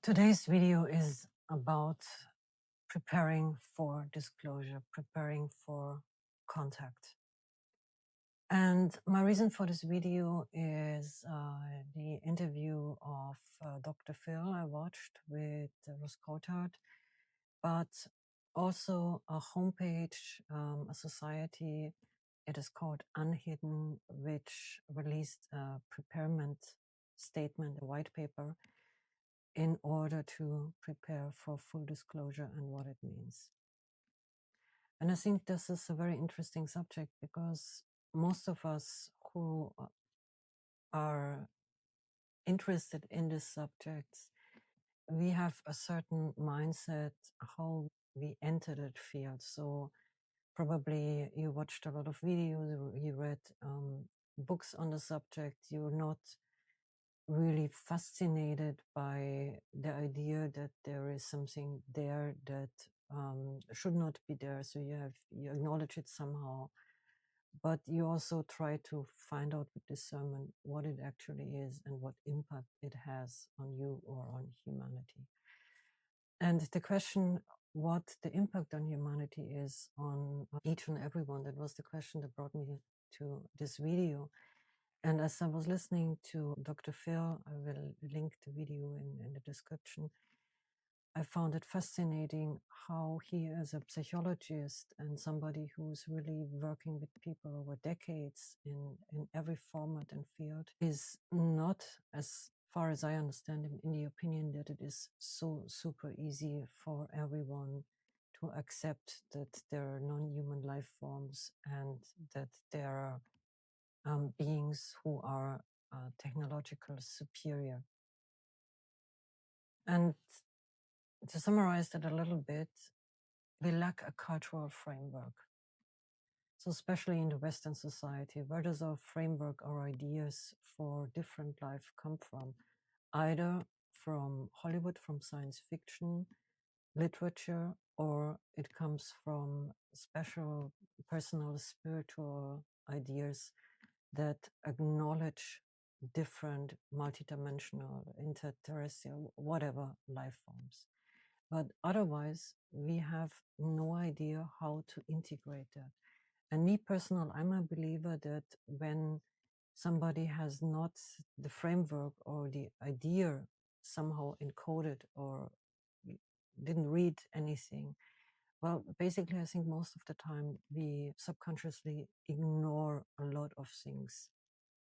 Today's video is about preparing for disclosure, preparing for contact. And my reason for this video is the interview of Dr. Phil I watched with Ross Coulthart, but also a homepage, a society, it is called uNHIdden, which released a preparedness statement, a white paper, in order to prepare for full disclosure and what it means. And I think this is a very interesting subject because most of us who are interested in this subject, we have a certain mindset how we enter that field. So probably you watched a lot of videos, you read books on the subject, you're not really fascinated by the idea that there is something there that should not be there. So you acknowledge it somehow, but you also try to find out with discernment what it actually is and what impact it has on you or on humanity. And the question, what the impact on humanity is on each and everyone, that was the question that brought me to this video. And as I was listening to Dr. Phil, I will link the video in the description, I found it fascinating how he, as a psychologist and somebody who's really working with people over decades in every format and field, is not, as far as I understand him, in the opinion that it is so super easy for everyone to accept that there are non-human life forms and that there are beings who are technological superior. And to summarize that a little bit, we lack a cultural framework. So especially in the Western society, where does our framework, our ideas for different life come from? Either from Hollywood, from science fiction, literature, or it comes from special personal spiritual ideas that acknowledge different multidimensional, interterrestrial, whatever life forms. But otherwise, we have no idea how to integrate that. And me personal, I'm a believer that when somebody has not the framework or the idea somehow encoded or didn't read anything, well, basically, I think most of the time we subconsciously ignore a lot of things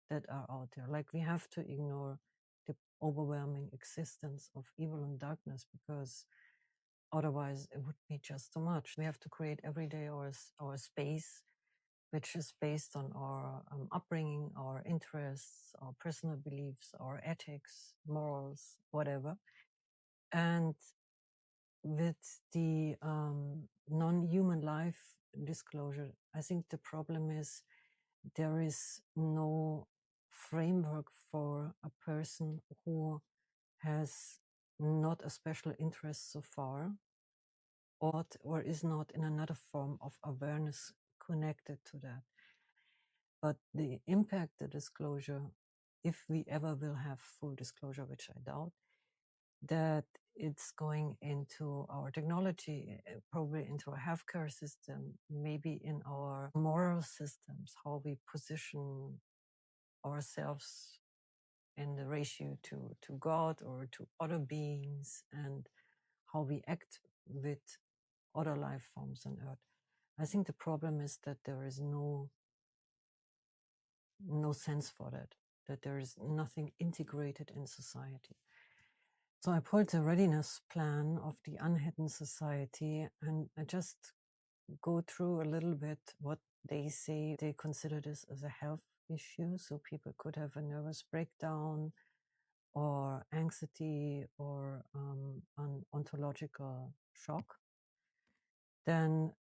that are out there. Like we have to ignore the overwhelming existence of evil and darkness because otherwise it would be just too much. We have to create every day our space, which is based on our upbringing, our interests, our personal beliefs, our ethics, morals, whatever. And with the non-human life disclosure, I think the problem is there is no framework for a person who has not a special interest so far, or is not in another form of awareness connected to that. But the impact, the disclosure, if we ever will have full disclosure, which I doubt, that it's going into our technology, probably into our healthcare system, maybe in our moral systems, how we position ourselves in the ratio to God or to other beings, and how we act with other life forms on Earth. I think the problem is that there is no sense for that there is nothing integrated in society. So I pulled the readiness plan of the uNHIdden Society, and I just go through a little bit what they say. They consider this as a health issue, so people could have a nervous breakdown or anxiety or an ontological shock. Then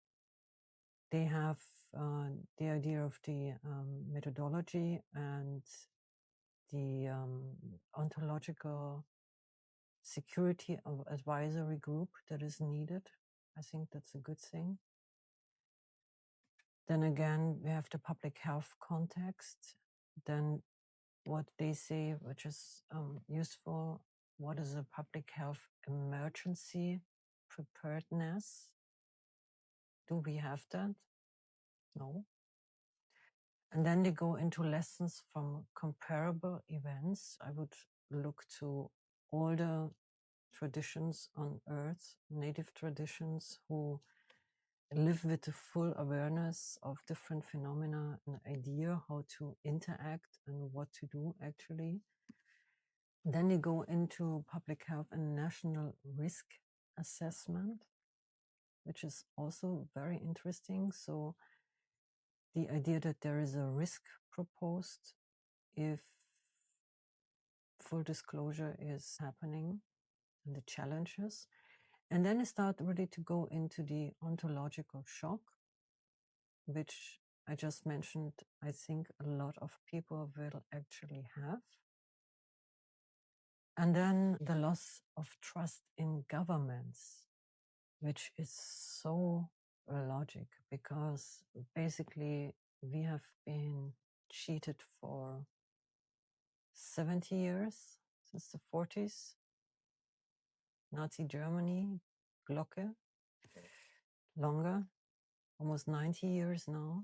they have the idea of the methodology and the ontological security of advisory group that is needed. I think that's a good thing. Then again, we have the public health context. Then what they say, which is useful, what is a public health emergency preparedness? Do we have that? No. And then they go into lessons from comparable events. I would look to older traditions on Earth, native traditions who live with the full awareness of different phenomena, an idea how to interact and what to do actually. Then they go into public health and national risk assessment, which is also very interesting. So the idea that there is a risk proposed if full disclosure is happening and the challenges. And then I start really to go into the ontological shock, which I just mentioned, I think a lot of people will actually have. And then the loss of trust in governments, which is so logic because basically we have been cheated for 70 years, since the 40s, Nazi Germany, Glocke, longer, almost 90 years now.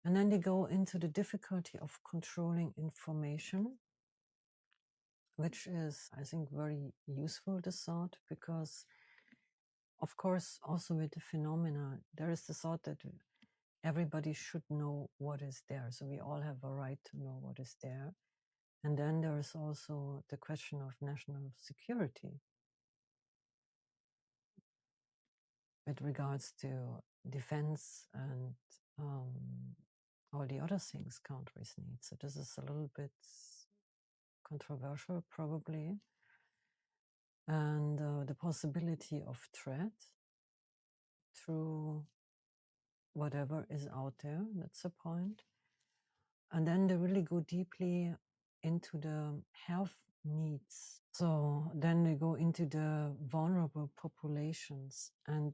And then they go into the difficulty of controlling information, which is, I think, very useful, this thought, because, of course, also with the phenomena, there is the thought that everybody should know what is there. So we all have a right to know what is there. And then there is also the question of national security with regards to defense and all the other things countries need. So this is a little bit controversial, probably. And the possibility of threat through whatever is out there, that's the point. And then they really go deeply into the health needs. So then they go into the vulnerable populations. And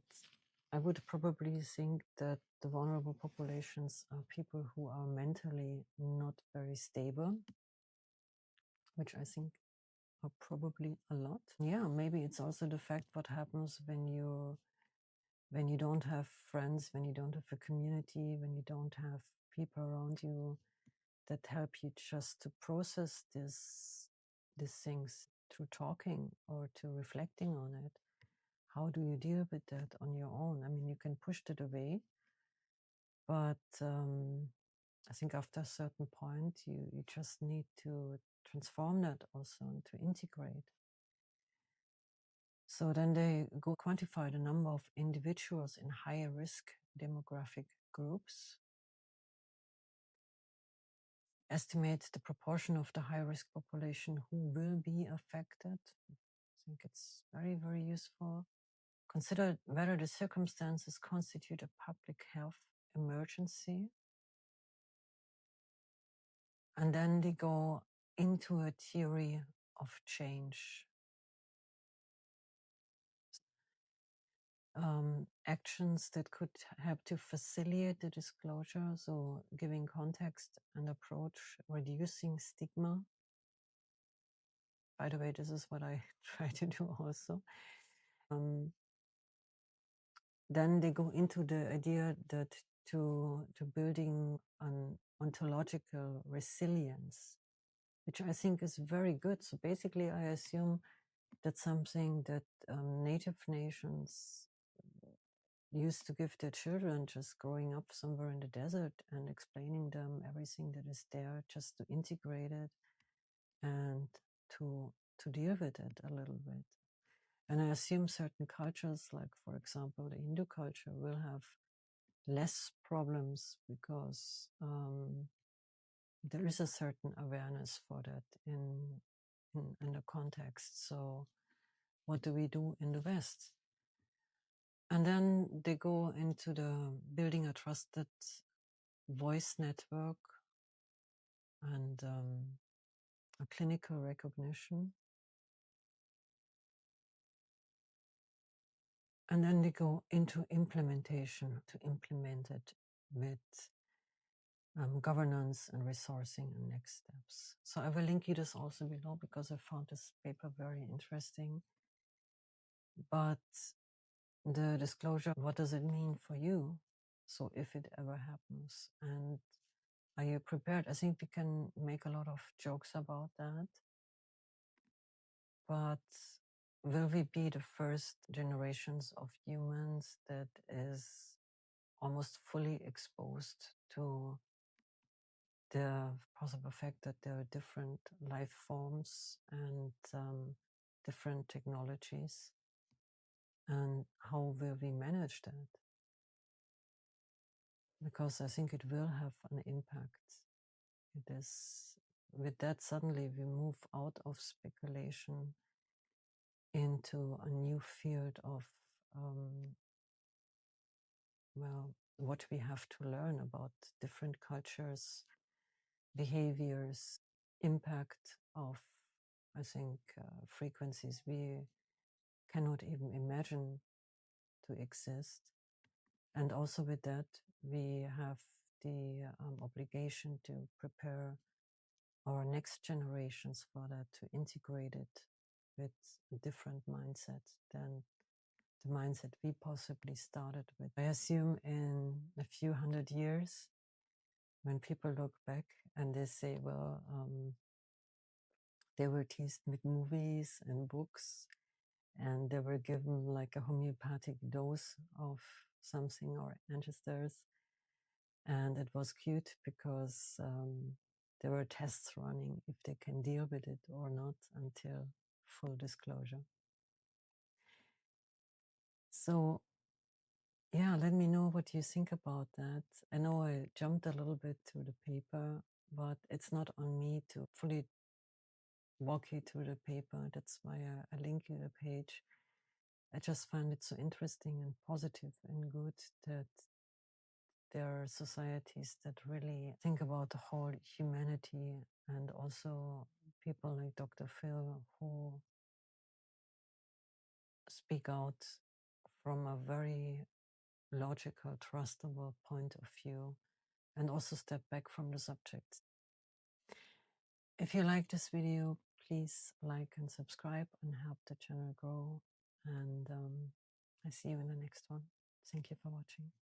I would probably think that the vulnerable populations are people who are mentally not very stable, which I think are probably a lot. Yeah, maybe it's also the fact what happens when you don't have friends, when you don't have a community, when you don't have people around you that help you just to process these things through talking or to reflecting on it. How do you deal with that on your own? I mean, you can push it away, but I think after a certain point, you just need to transform that also and to integrate. So then they go quantify the number of individuals in higher risk demographic groups, estimate the proportion of the high risk population who will be affected. I think it's very, very useful. Consider whether the circumstances constitute a public health emergency. And then they go into a theory of change. Actions that could help to facilitate the disclosure, so giving context and approach, reducing stigma. By the way, this is what I try to do also. Then they go into the idea that to building an ontological resilience, which I think is very good. So basically, I assume that's something that native nations used to give their children, just growing up somewhere in the desert and explaining them everything that is there, just to integrate it and to deal with it a little bit. And I assume certain cultures, like for example the Hindu culture, will have less problems because there is a certain awareness for that in the context. So what do we do in the West? And then they go into the building a trusted voice network and a clinical recognition. And then they go into implementation, to implement it with governance and resourcing and next steps. So I will link you this also below because I found this paper very interesting. But the disclosure, what does it mean for you? So if it ever happens, and are you prepared? I think we can make a lot of jokes about that, but will we be the first generations of humans that is almost fully exposed to the possible fact that there are different life forms and different technologies? And how will we manage that? Because I think it will have an impact. It is, with that, suddenly we move out of speculation into a new field of, well, what we have to learn about different cultures, behaviors, impact of, I think, frequencies we cannot even imagine to exist. And also with that, we have the obligation to prepare our next generations for that, to integrate it with a different mindset than the mindset we possibly started with. I assume in a few hundred years, when people look back and they say, well, they were teased with movies and books, and they were given like a homeopathic dose of something, or ancestors, and it was cute because there were tests running if they can deal with it or not until full disclosure. So yeah, let me know what you think about that. I know I jumped a little bit through the paper, but it's not on me to fully walk you through the paper. That's why I link you the page. I just find it so interesting and positive and good that there are societies that really think about the whole humanity, and also people like Dr. Phil who speak out from a very logical, trustable point of view, and also step back from the subject. If you like this video, please like and subscribe and help the channel grow. And I see you in the next one. Thank you for watching.